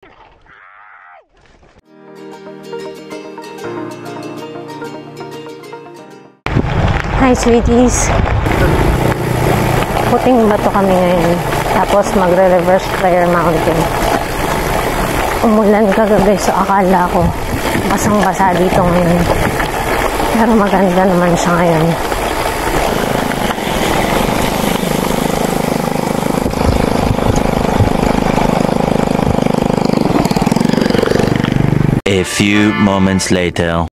Hi sweeties, puting bato kami ngayon, tapos magre-reverse prayer mountain. Umulan kagabi, so akala ko basang-basa dito ngayon, pero maganda naman siya ngayon. A few moments later.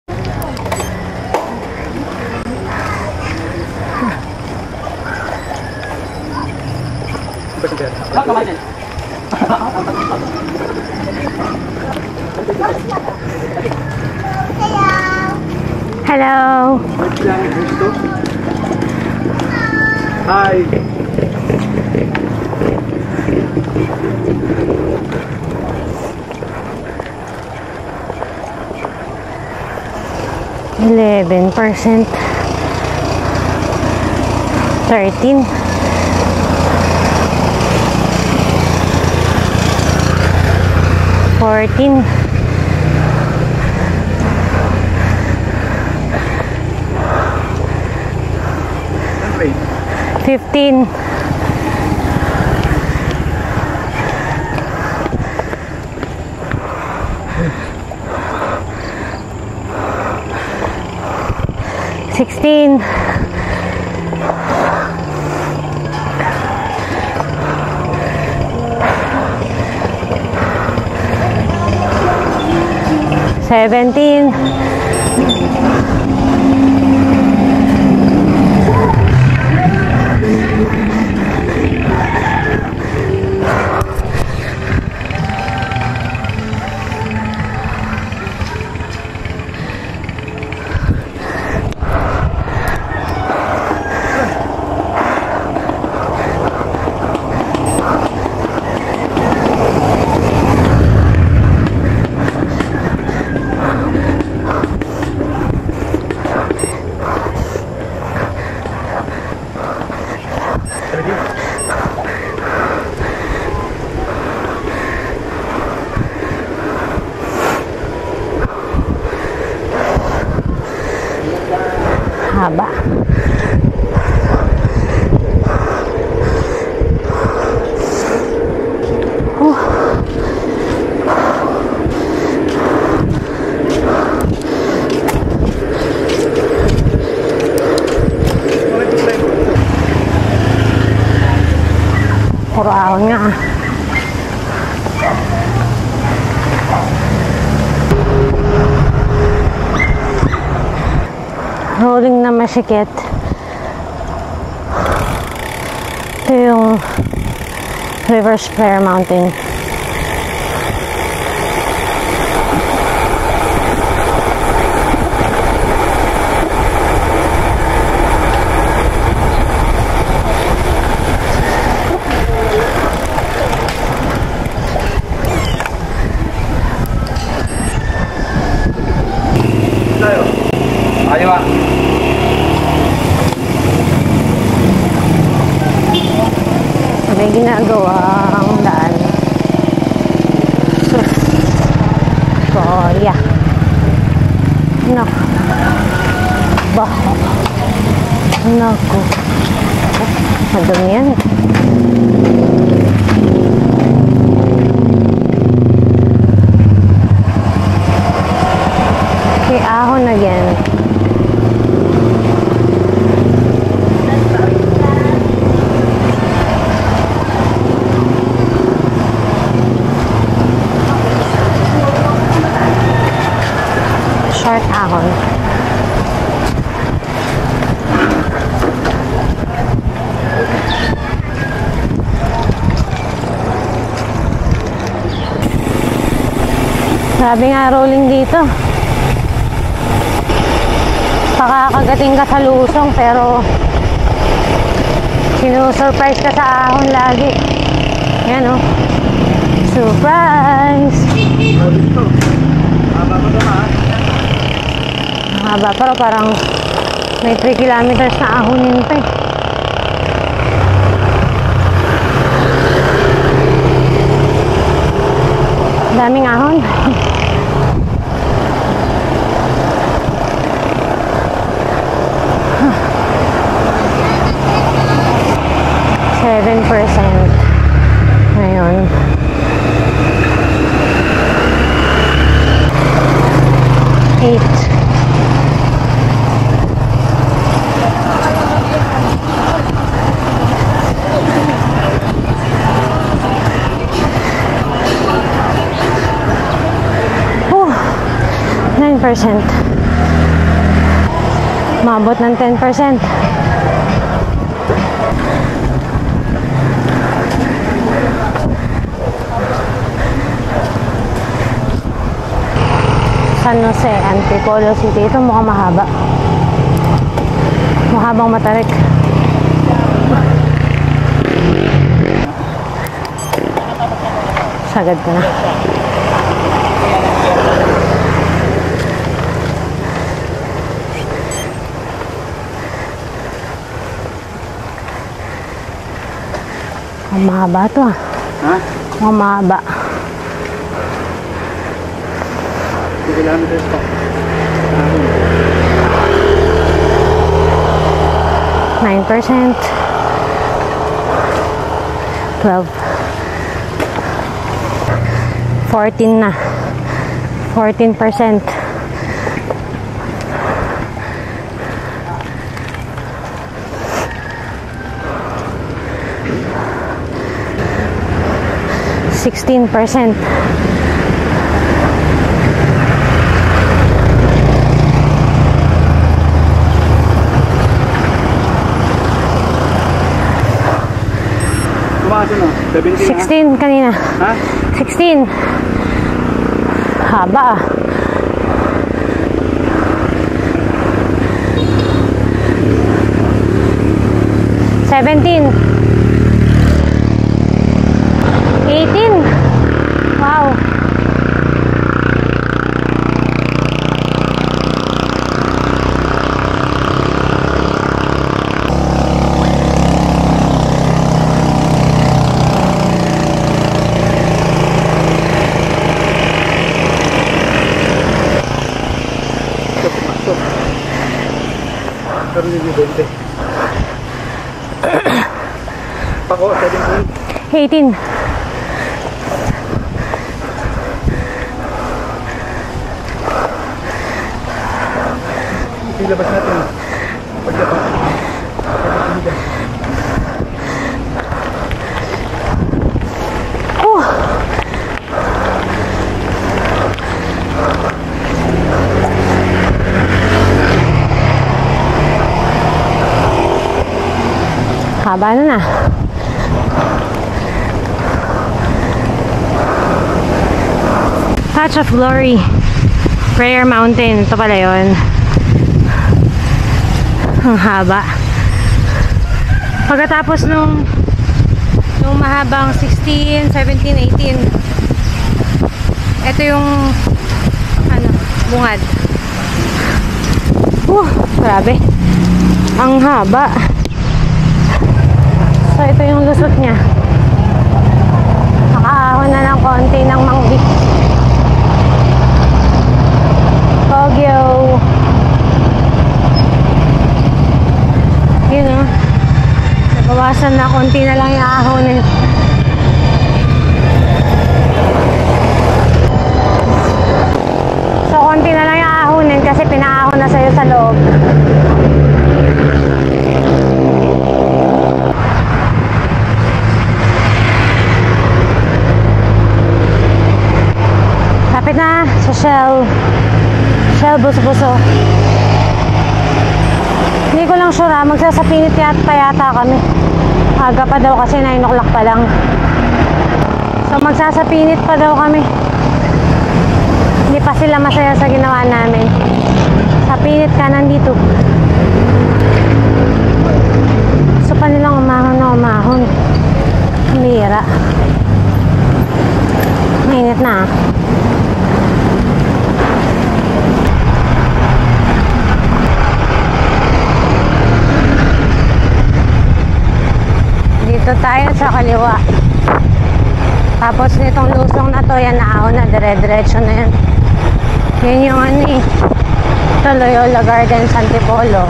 Hello. Hi. %11, 13, 14, 15, 16, 17, haba. Puro ahon nga. Rolling na masikip. Ito yung Reverse Prayer Mountain. Ayo, Pak. May ginagawa ang daan. Sus. Koya. Naku. Baho. Naku. Madumi yan. Okay, ahon again. Short ahon. Sabi nga rolling dito. Pakakagating ka sa lusong pero sinusurprise ka sa ahon lagi. Yan o. Surprise! Mahaba pero parang may 3 kilometers na ahonin pa eh. Daming ahon. %7 ngayon. 8. Oh, 9%. Mabot ng 10%. San Jose, Antipolo City. Ito mukhang mahaba. Mahabang matarik. Sagad ko na. Ang mahaba ito ah. Ha? Ang mahaba. Kilometers pa. 9%. 12. 14 na. 14%. %16. Tumaas na. 17 16 kanina. Ha? 16. Haba ah. $17. 18. Wow. Pero hindi 20. Pako, 17. 18. Ilabas natin. Pagdapat. Oh. Haba na. Patch of Glory. Prayer Mountain. Ito pala yun. Ang haba. Pagkatapos nung mahabang 16, 17, 18. Ito yung bungad. Grabe. Ang haba. So ito yung lusot niya. Nakaahon na ng konti ng Mang Beach. Baguio. Yun o. Nabawasan na, konti na lang yung ahonin. So konti na lang yung ahonin kasi pinaahon na sa'yo sa loob. Lapit na sa Shell Buso-Buso. Hindi ko lang sure magsasapinit pa yata kami. Aga pa daw kasi 9 o'clock pa lang. So magsasapinit pa daw kami. Hindi pa sila masaya sa ginawa namin. Sapinit ka nandito. Gusto pa nilang umahon na umahon. Hira. Mainit na. Dito tayo sa kaliwa. Tapos nitong lusong na to, yan naahon na, dire-diretso na yan. Yan yung ano eh. Ito, Loyola Gardens, Antipolo.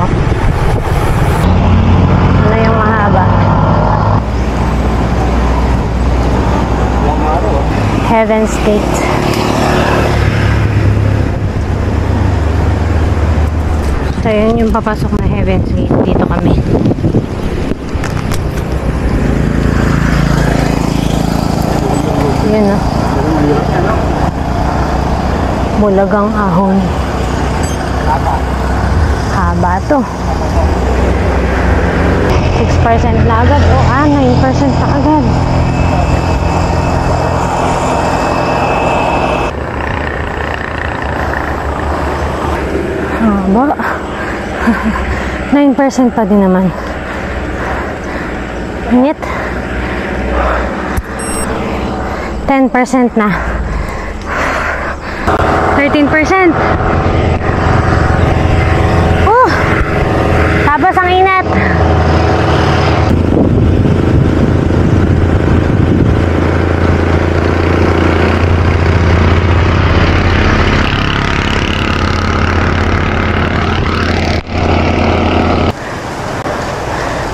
Ano yung mahaba? Heaven's Gate. So yun yung papasok na Heaven's Gate. Dito kami. Yun o. Bulagang ahon. Haba to. 6% na agad. O 9% na agad. Haba. 9% pa din naman. Init. 10% na. 13%. Tapos ang inat.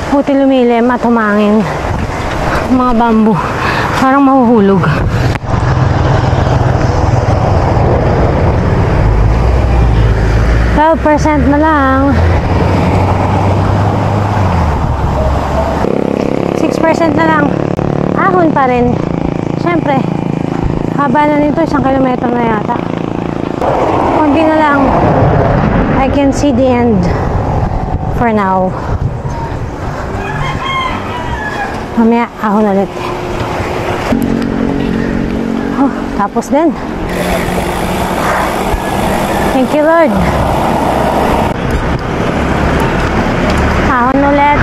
Buti lumilim at humangin. Mga bamboo. Parang mahuhulog. %12 na lang. 6% na lang. Ahon pa rin. Siyempre, haba na nito, 1 kilometro na yata. Kundi na lang. I can see the end for now. Mamaya, ahon ulit. Oh, tapos din. Thank you, Lord. Ahon ulit.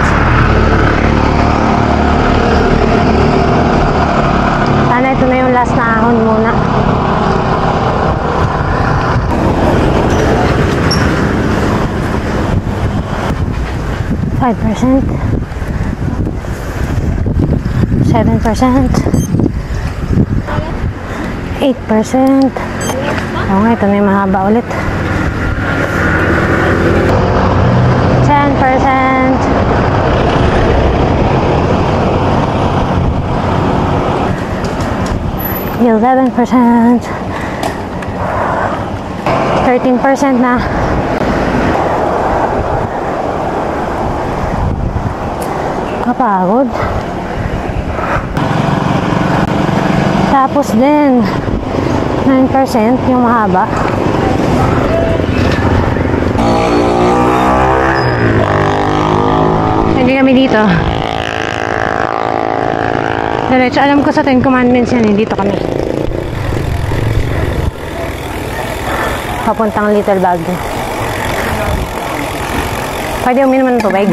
Sana ito na yung last na ahon muna. %5. 7%. 8%. Oo nga, ito na yung mahaba ulit. 10%. 11%. 13% na. Kapagod. Tapos din 9% yung mahaba. Hindi kami dito. Diretso, alam ko sa 10 Commandments yan, dito kami. Papuntang Little Baguio. Pwede uminom ng tubig.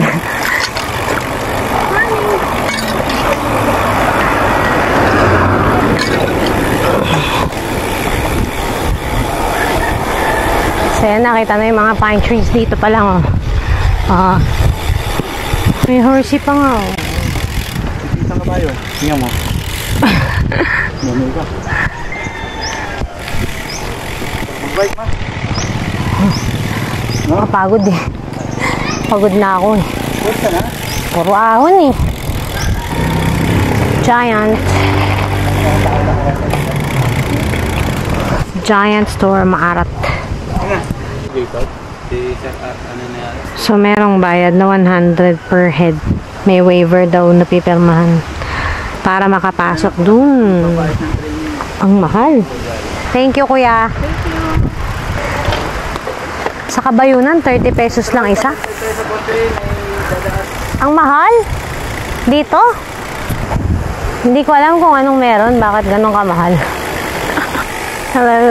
So yan, nakita na yung mga pine trees dito pa lang, oh. May horsey pa nga, oh. Kita ka ba yun? Tingnan mo. Mamay ka. Mag-bike ma. Nakapagod eh. Pagod na ako eh. Basta na? Puro ahon eh. Giant store, maarat. So merong bayad na 100 per head. May waiver daw na pipirmahan para makapasok dun. Ang mahal. Thank you, kuya. Sa Kabayunan, 30 pesos lang isa. Ang mahal? Dito? Hindi ko alam kung anong meron. Bakit ganun kamahal? Hello.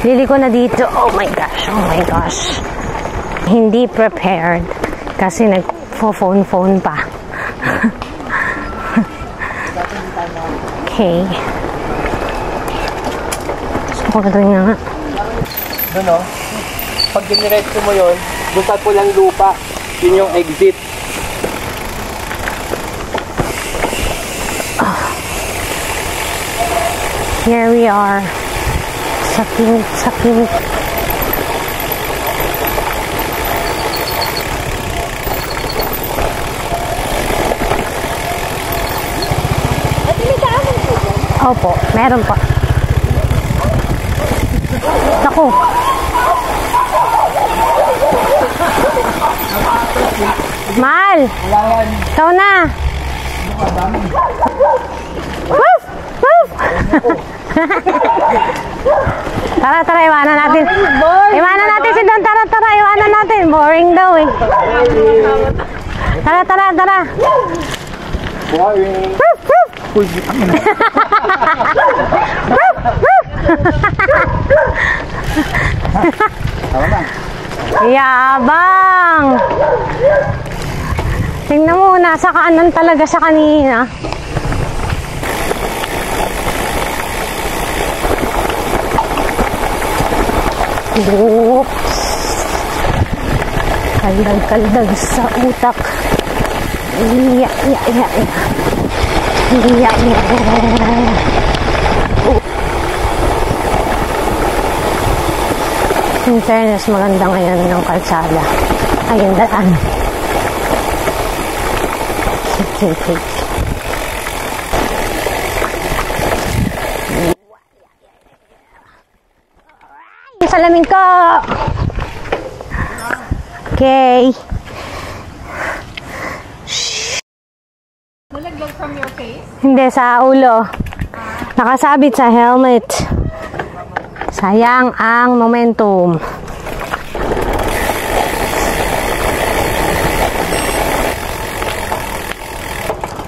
Lili ko na dito. Oh my gosh. Oh my gosh. Hindi prepared. Kasi nag-phone pa. Okay. Gusto ko rin nga. Doon o. Pag diniretso mo yun, doon sa pulang lupa, yun yung exit. Here we are. Sa pinit, sa pinit. Opo, meron pa. Naku. Mal! Ikaw na! Woof! Woof! Tara, tara, iwanan natin. Iwanan natin si Don. Tara, tara, iwanan natin. Boring daw eh. Tara, tara, tara. Boring. Woof! Woof! Uy, ang ina. Tama na. Yabang! Tingnan mo, nasa kaanan talaga sa kanina. Oops! Kaldag-kaldag sa utak. Iya, iya, iya, iya. Iya, iya, iya. In fairness, maganda ngayon ng kalsada. Ayun, daan. Okay. Salamin ko! Okay. Nalaglag from your face? Hindi, sa ulo. Nakasabit sa helmet. Sayang ang momentum.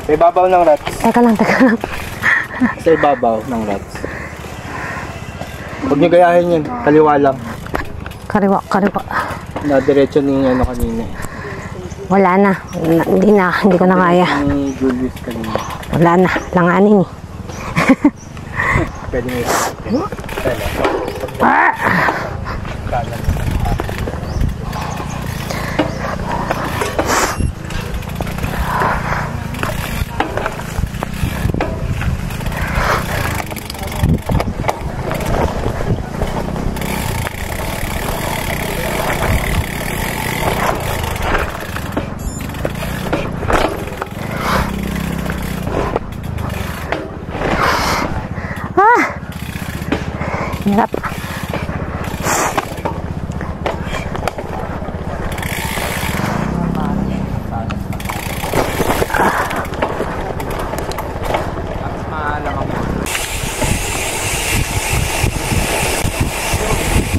Sa ibabaw ng rats. Teka lang, teka lang. Sa ibabaw ng rats. Huwag niyo gayahin yun. Kaliwa lang. Kariwa, kariwa. Na-diretso ni ano kanina. Wala na. Hindi ko na kaya. Ni Julius kanina. Wala na. Langanin eh. Pwede mo yun. Ah! Hirap.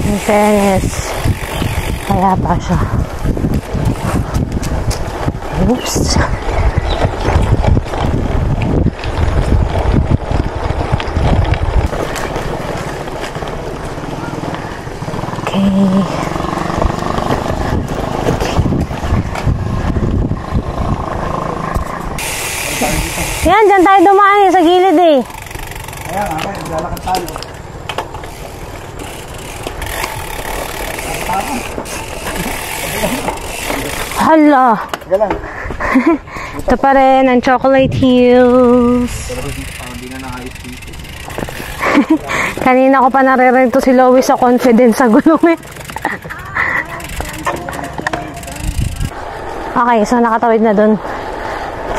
In fairness, kaya pa siya. Oops. Yan, dyan tayo dumaan sa gilid eh. Ayan nga, naglalakad tayo. Hala. Sige lang. Ito pa rin ang Chocolate Hills. Hindi na nakayos dito. Kanina ko pa nare-rento si Lois sa confidence sa gulong eh. Okay, so nakatawid na dun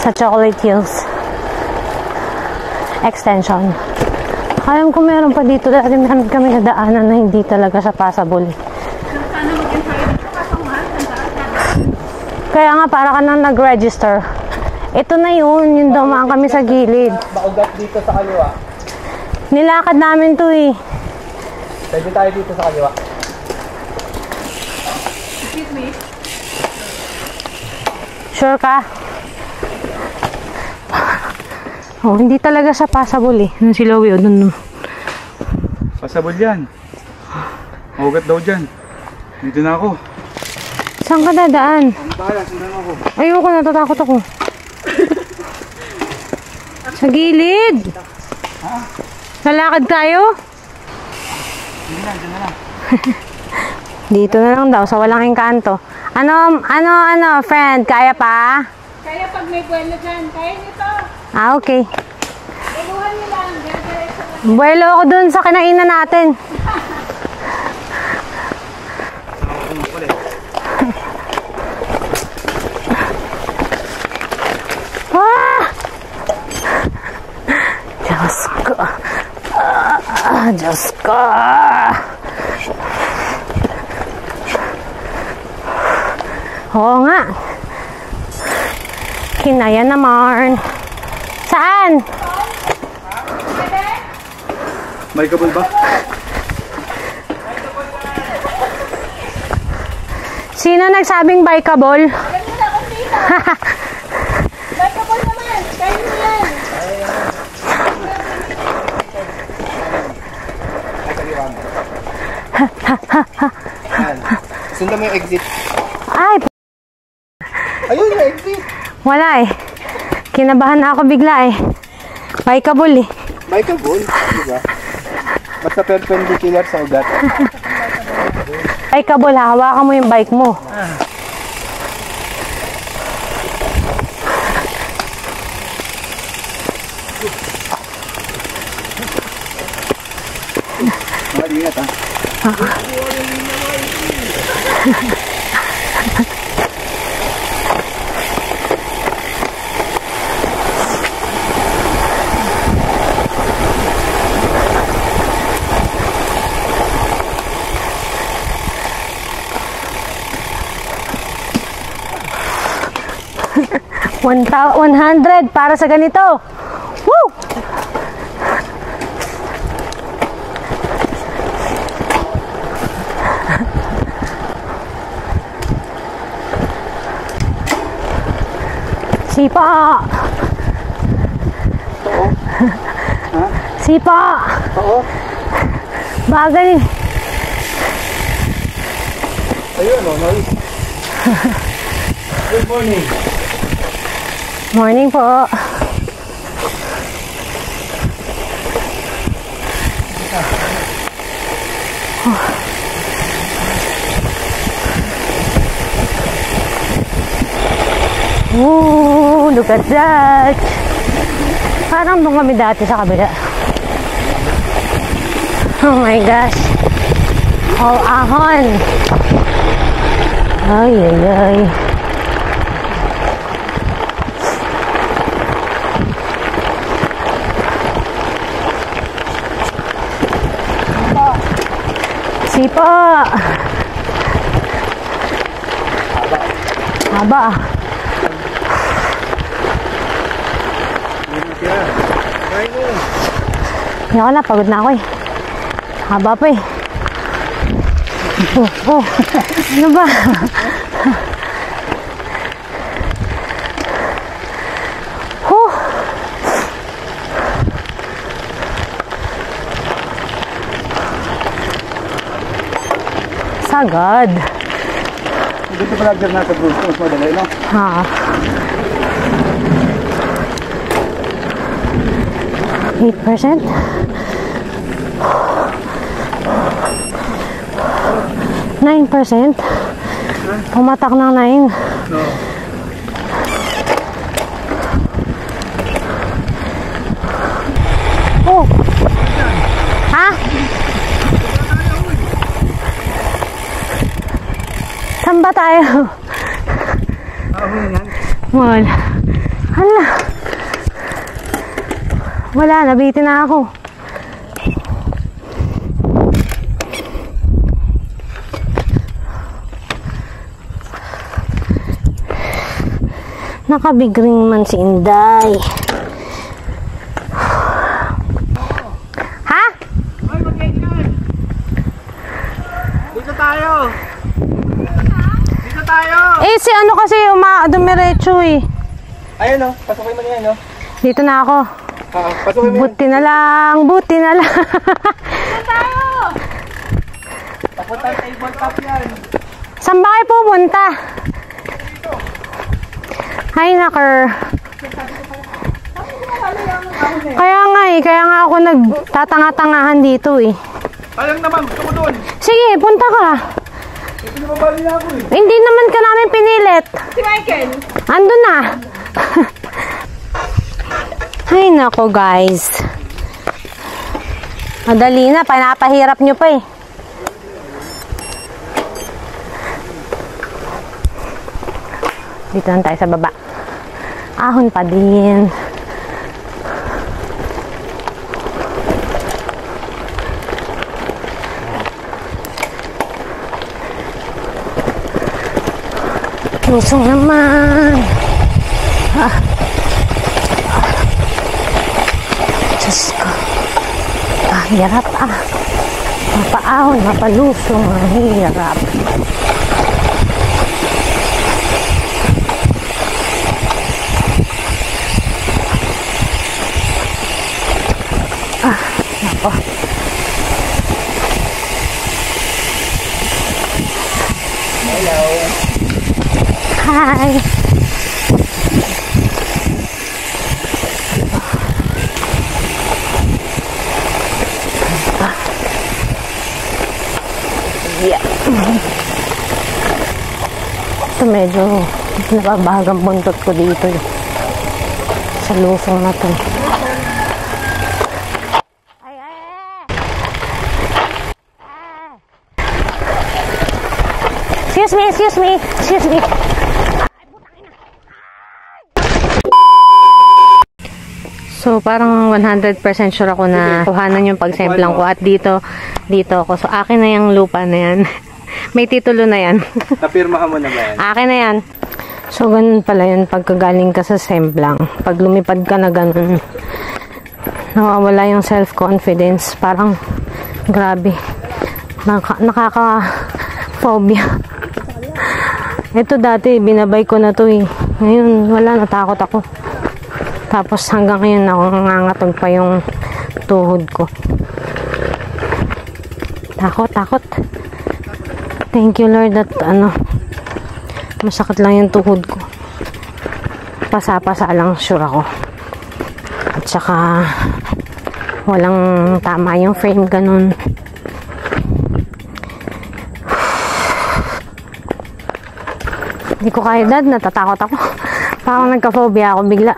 sa Chocolate Hills extension. Alam ko meron pa dito dati meron kami nadaanan na hindi talaga siya passable. Sana mag-enjoy dito kasang mahal. Kaya nga para ka nang nag-register. Ito na yun, yung dumaan kami sa gilid. Maugat dito sa kaliwa. Nilakad namin to eh. Pwede tayo dito sa kaliwa. Excuse me. Sure ka? Oh, hindi talaga siya passable eh. Nung si Lowie o dun. Pasabol yan. Maugat daw dyan. Dito na ako. Saan ka dadaan? Bahala, sundan ako. Ayoko, natatakot ako. Sa gilid. Lalakad tayo? Dito na lang. Dito na lang daw, sa walang engkanto. Ano, friend, kaya pa? Kaya pag may buwelo dyan, kaya nito. Ah, okay. Iluhan nyo lang. Diretso na. Buwelo ako dun sa kinainan natin. Ah! Diyos ko. Diyos ko. Oo nga. Kinaya naman. Saan? May kabul ba? Sino nagsabing bikeable? Bikeable naman. Kaya mo yan. Sundan mo yung exit. Ay, Ayun yung exit. wala eh. Kinabahan na ako bigla eh. Bikeable eh. May kabul, diba? Basta perpendicular sa ugat. Bikeable, hawakan mo yung bike mo. Mag-ingat ha. $100 para sa ganito. Woo! Sipa! Sipa! Oo. Bagal eh. Ayun o, nice. Good morning. Morning po. Ooh, look at that. Parang doon kami dati sa kabila. Oh my gosh. Oh, ahon. Ay, ay, ay. Sipa. Haba. Hindi ako na, pagod na ako eh. Haba pa eh. Oh. Ano ba? Huh. Sagad. Dito pala dyan nasa Bruce, mas madali, no? Ha. %? %? Pumatak ng 9. No. Oh. Ha? Saan ba tayo? Wala. Hala. Wala, nabitin na ako. Nakabigring man si Inday. Ha? Ay, mag-ganyan! Dito tayo! Dito tayo! Eh, si ano kasi dumiretso eh. Ayun o, pasukin mo niyan, no? Dito na ako. Pasukin mo yan. Buti na lang, buti na lang. Papunta ang tabletop yan. Saan ba kayo pupunta? Hi, Naker. Kaya nga ako nagtatanga-tangahan dito eh. Sayang naman, gusto ko doon. Sige, punta ka. Pinababali na ako eh. Hindi naman ka namin pinilit. Si Michael. Andun na. Ay, nako guys. Madali na, pinapahirap nyo pa eh. Dito lang tayo sa baba. Ahon pa din. Lusong naman. Diyos ko. Hirap Mapaahon, mapalusong, hirap. Nako. Hello. Hi. Yeah. Ito medyo nababagang buntot ko dito eh. Sa lusong na to. Excuse me. So, parang 100% sure ako na kuhanan yung pagsemplang ko. At dito ako. So, akin na yung lupa na yan. May titulo na yan. Napirmahan mo na ba yan? Akin na yan. So, ganun pala yun pagkagaling ka sa semplang. Pag lumipad ka na ganun, nawawala yung self-confidence. Parang, grabe. Nakaka-phobia. Ito dati, binabay ko na to eh. Ngayon, wala, natakot ako. Tapos hanggang ngayon, nangangatog pa yung tuhod ko. Takot. Thank you Lord that masakit lang yung tuhod ko. Pasa-pasa lang sure ako. At saka, walang tama yung frame, ganun. Hindi ko kaya dad, natatakot ako. Parang nagka-phobia ako bigla.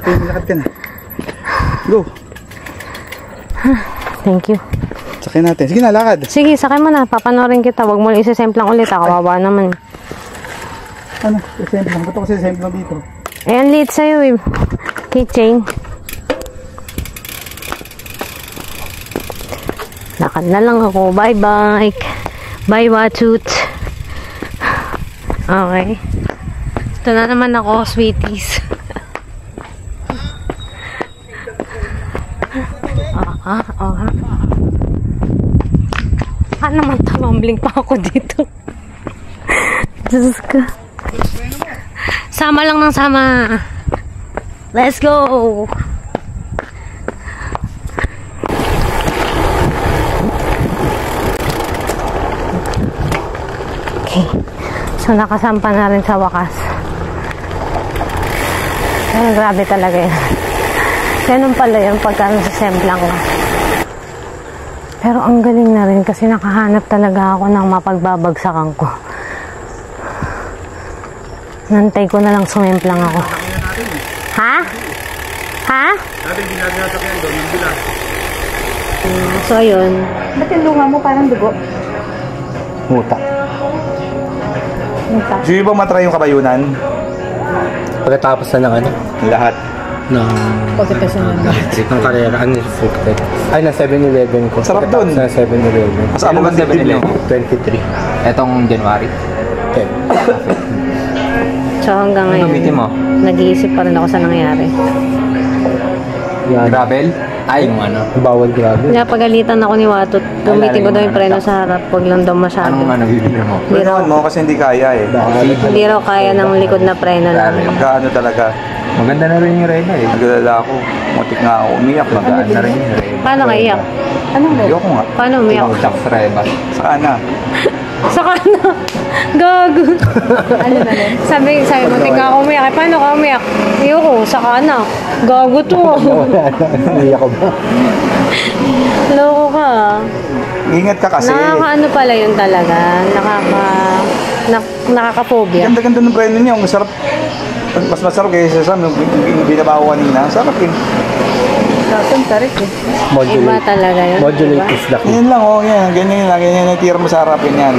Okay, lakad ka na. Go. Thank you. Sakay natin. Sige na, lakad. Sige, sakay mo na. Papanorin kita. Huwag mo lang isasemplang ulit. Kawawa naman. Ano? Isemplang. Ba't ako sa isemplang dito? Eh, ang liit sa'yo eh. Keychain. Lakad na lang ako. Bye, bike. Bye, Watchut. Okay. Ito na naman ako, sweeties. Aha. Naman tumambling pa ako dito. Diyos ko. Sama lang ng sama. Let's go! Okay. So, nakasampa na rin sa wakas. Pero grabe talaga yun. Ganun pala yun pagka nasasemplang ka. Pero ang galing na rin kasi nakahanap talaga ako ng mapagbabagsakan ko. Nantay ko na lang sumemplang ako. Ha? Ha? Dating ginagawa ka yan doon, nandila. So, ayun. Ba't yung lunga mo parang dugo? Muta. Gusto nyo ba matry yung kabayunan? Pagkatapos na ng Lahat. ng ng karera, unrestricted. Ay, na 7-Eleven ko. Sarap Pagkatapos dun. na 7-Eleven. Mas amo ang dibdib nyo. 23. Etong January. Okay. So, hanggang Ano ngayon, gamitin mo? nag-iisip pa rin ako sa nangyari. Yan. Gravel? Ay, yung ano? Bawal grabe. Kaya pagalitan ako ni Watot, gamitin ko daw yung preno sa harap, huwag lang daw masyado. Anong ano bibili mo? Hindi raw, Pwede mo kasi hindi kaya eh. hindi raw kaya ng likod na preno lang. Magkaano talaga. Maganda na rin yung Rena eh. Nagalala ako. Mutik nga ako. Umiyak. Magaan na rin yung Rena. Paano kaiyak? Ayoko nga. Paano umiyak? Yung Chuck's Rebas. Saan na? Sa kana. Gago. Ano na rin? Sabi mo, tingnan ako umiyak. Eh, paano ka umiyak? Ayoko, sa kana. Gago to. Umiyak ko ba? Loko ka. Ingat ka kasi. Nakakaano pala yun talaga. Nakaka-phobia. Ganda-ganda ng preno niya. Masarap. Mas masarap kaysa sa yung binabaho kanina. Sarap yun. Tatang tarik eh. Iba Modulate. talaga yun. Modulate is the key. Ganyan lang, oh, yan. Ganyan lang, ganyan ang tira mo sa harapin yan.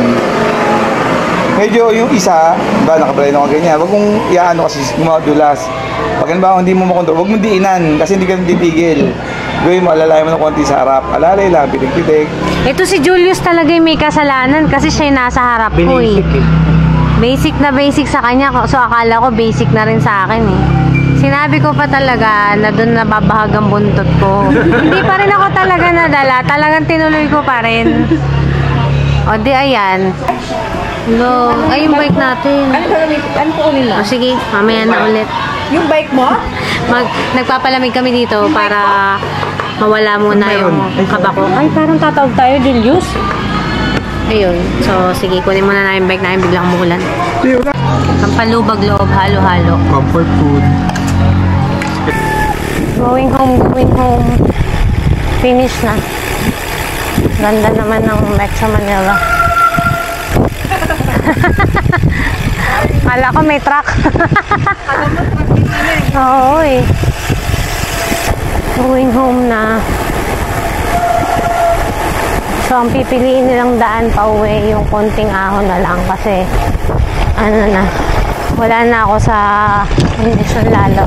Medyo yung isa, ba, nakabalay na ka ganyan. Huwag mong iyaano kasi gumadulas. Pag ba hindi mo makontrol, huwag mong diinan kasi hindi ka titigil. Gawin mo, alalayan mo ng konti sa harap. Alalay lang, pitik-pitik. Ito si Julius talaga yung may kasalanan kasi siya yung nasa harap ko eh. Basic eh. Basic sa kanya. So akala ko basic na rin sa akin eh. Sinabi ko pa talaga na doon nababahag ang buntot ko. Hindi pa rin ako talaga nadala. Talagang tinuloy ko pa rin. O di ayan. Lo, ay yung bike natin. Ano gagawin? Ano po ulit O sige, mamaya na ulit. Yung bike mo? Nagpapalamig kami dito para mawala muna yung kaba ko. Ay, parang tatawag tayo, Julius. Ayun. So, sige, kunin muna na yung bike namin. Biglang umulan. Ang palubag loob, halo-halo. Comfort food. Going home. Finish na. Ganda naman ng Metro Manila. Kala ko may truck. Oo eh. Going home na. So, ang pipiliin nilang daan pa uwi, yung konting ahon na lang kasi ano na, wala na ako sa kondisyon lalo.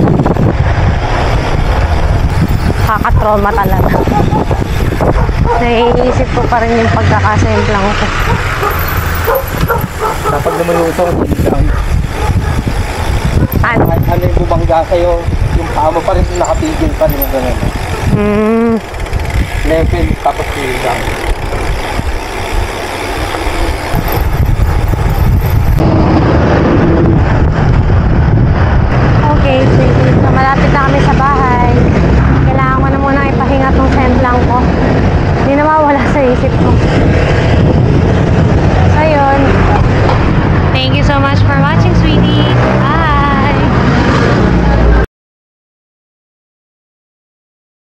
Kakatroma talaga. Naiisip ko pa rin yung pagkakasemplang ko. Kapag namalutong, lang. Ano? Ano yung bumangga sa'yo, yung paa mo pa rin nakapigil pa rin yung gano'n. Level, tapos yung